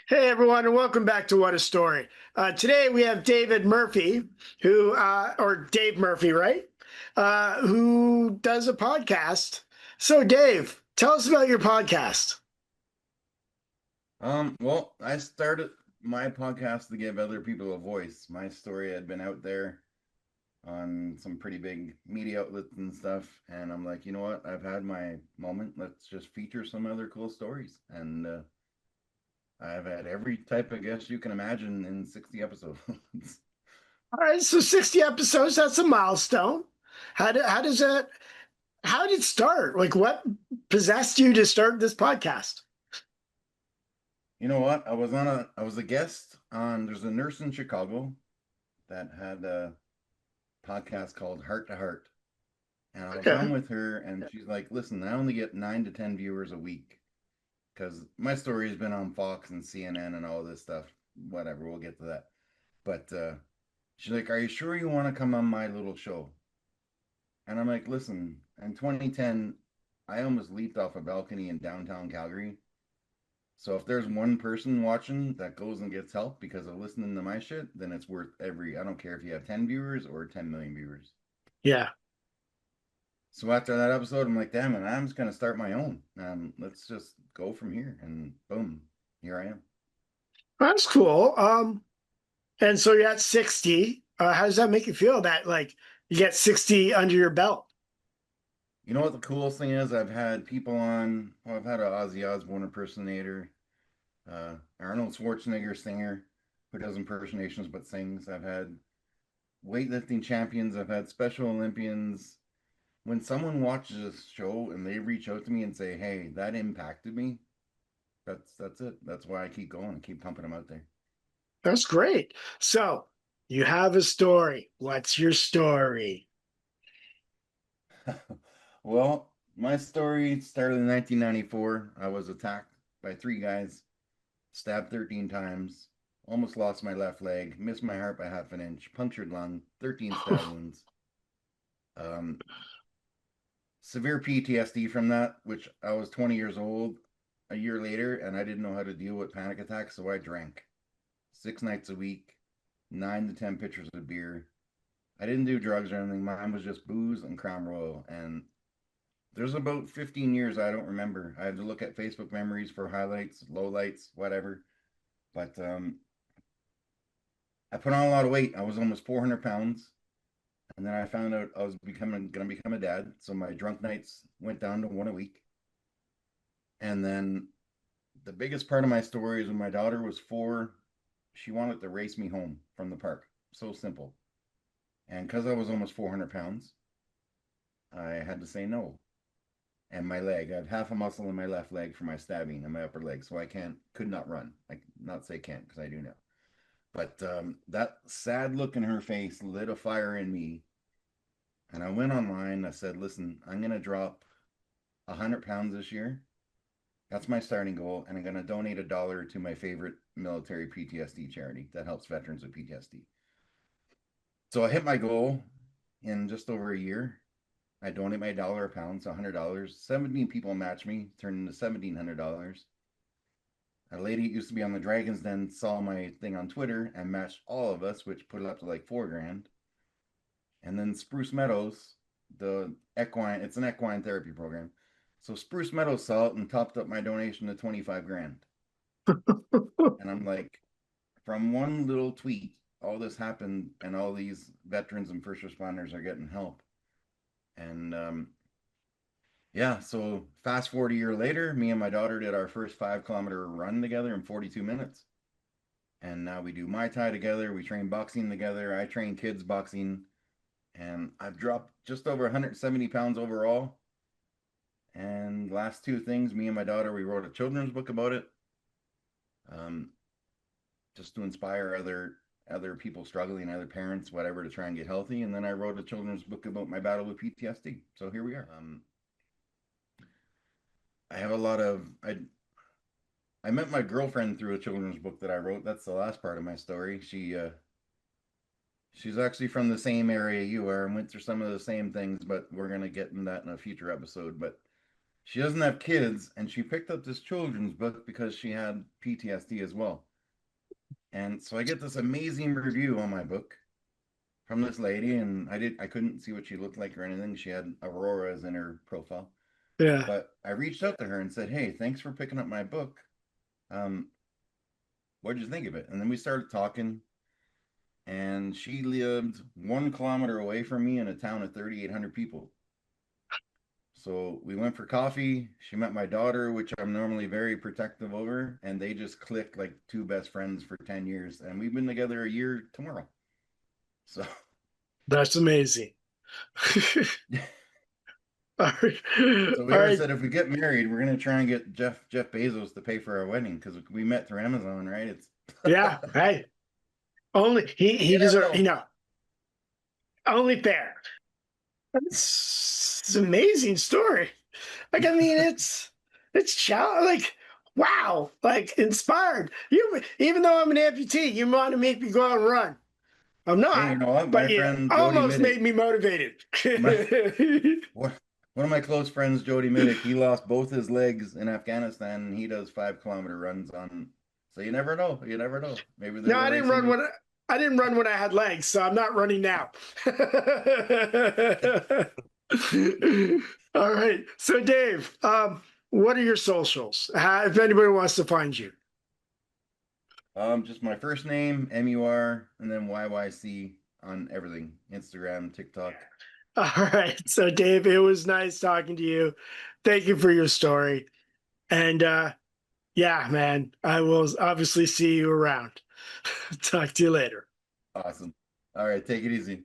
Hey everyone, and welcome back to What a Story. Today we have David Murphy, or Dave Murphy, right? Who does a podcast. So, Dave, tell us about your podcast. Well, I started my podcast to give other people a voice. My story had been out there on some pretty big media outlets and stuff, and I'm like, you know what? I've had my moment. Let's just feature some other cool stories. And I've had every type of guest you can imagine in 60 episodes. All right, so 60 episodes, that's a milestone. How did it start? Like, what possessed you to start this podcast? You know what? I was a guest on, there's a nurse in Chicago that had a podcast called Heart to Heart. And I was on Okay. with her, and she's like, listen, I only get 9 to 10 viewers a week because my story has been on Fox and CNN and all this stuff. Whatever, we'll get to that. But she's like, "Are you sure you want to come on my little show?" And I'm like, "Listen, in 2010, I almost leaped off a balcony in downtown Calgary. So if there's one person watching that goes and gets help because of listening to my shit, then it's worth every. I don't care if you have 10 viewers or 10 million viewers." Yeah, So after that episode, I'm like, "Damn it, I'm just gonna start my own. Let's just go from here." And boom, here I am. that's cool. And so you're at 60. How does that make you feel that, like, you get 60 under your belt? You know what the coolest thing is? I've had people on. Well, I've had a Ozzy Osbourne impersonator, Arnold Schwarzenegger singer who does impersonations but sings. I've had weightlifting champions. I've had Special Olympians. When someone watches a show and they reach out to me and say, "Hey, that impacted me," that's it. That's why I keep going and keep pumping them out there. That's great. So you have a story. What's your story? Well, my story started in 1994. I was attacked by three guys, stabbed 13 times, almost lost my left leg, missed my heart by half an inch, punctured lung, 13 stab wounds. Um, Severe PTSD from that, which I was 20 years old a year later, and I didn't know how to deal with panic attacks, so I drank 6 nights a week, 9 to 10 pitchers of beer. I didn't do drugs or anything. Mine was just booze and Crown Royal. And there's about 15 years I don't remember. I had to look at Facebook memories for highlights, lowlights, whatever. But I put on a lot of weight. I was almost 400 pounds. And then I found out I was gonna become a dad. So my drunk nights went down to one a week. And then the biggest part of my story is when my daughter was 4, she wanted to race me home from the park. So simple. And because I was almost 400 pounds, I had to say no. And my leg, I have half a muscle in my left leg for my stabbing and my upper leg. So I could not run. I not say can't because I do now. But that sad look in her face lit a fire in me. And I went online. I said, listen, I'm going to drop 100 pounds this year. That's my starting goal. And I'm going to donate $1 to my favorite military PTSD charity that helps veterans with PTSD. So I hit my goal in just over a year. I donate my dollar a pound, so $100. 17 people match me, turned into $1,700. A lady that used to be on the Dragons Den saw my thing on Twitter and matched all of us, which put it up to like 4 grand. And then Spruce Meadows, the equine, it's an equine therapy program. So Spruce Meadows saw it and topped up my donation to 25 grand. And I'm like, from one little tweet, all this happened, and all these veterans and first responders are getting help. And yeah, so fast forward a year later, me and my daughter did our first 5 kilometer run together in 42 minutes. And now we do Muay Thai together. We train boxing together. I train kids boxing. And I've dropped just over 170 pounds overall. And last two things, me and my daughter, we wrote a children's book about it, um, just to inspire other people struggling, other parents, whatever, to try and get healthy. And then I wrote a children's book about my battle with PTSD. So here we are. I have a lot of I met my girlfriend through a children's book that I wrote. That's the last part of my story. She's actually from the same area you are and went through some of the same things, but we're gonna get in that in a future episode. But she doesn't have kids, and she picked up this children's book because she had PTSD as well. And so I get this amazing review on my book from this lady, and I couldn't see what she looked like or anything. She had auroras in her profile. Yeah. But I reached out to her and said, "Hey, thanks for picking up my book. Um, what did you think of it?" And then we started talking, and she lived 1 kilometer away from me in a town of 3,800 people. So we went for coffee. She met my daughter, which I'm normally very protective over, and they just clicked like two best friends for 10 years. And we've been together a year tomorrow. So, That's amazing. All right. so we All always right. said if we get married, we're gonna try and get Jeff Bezos to pay for our wedding because we met through Amazon, right? It's Yeah. Hey, only he you never deserves, know. only fair. It's an amazing story. Like, I mean, it's like, wow, like inspired. You, even though I'm an amputee, you want to make me go out and run. I'm Hey, you not, know what? but My yeah, friend Jody almost Middick, made me motivated. my one one of my close friends, Jody Middick, he lost both his legs in Afghanistan, and he does 5 kilometer runs on. So you never know. You never know. Maybe No, there's a I didn't race in run your. when I didn't run when I had legs, so I'm not running now. All right. So Dave, what are your socials? If anybody wants to find you. Just my first name, MUR, and then YYC on everything, Instagram, TikTok. All right. So Dave, it was nice talking to you. Thank you for your story. And yeah, man, I will obviously see you around. Talk to you later. Awesome. All right, take it easy.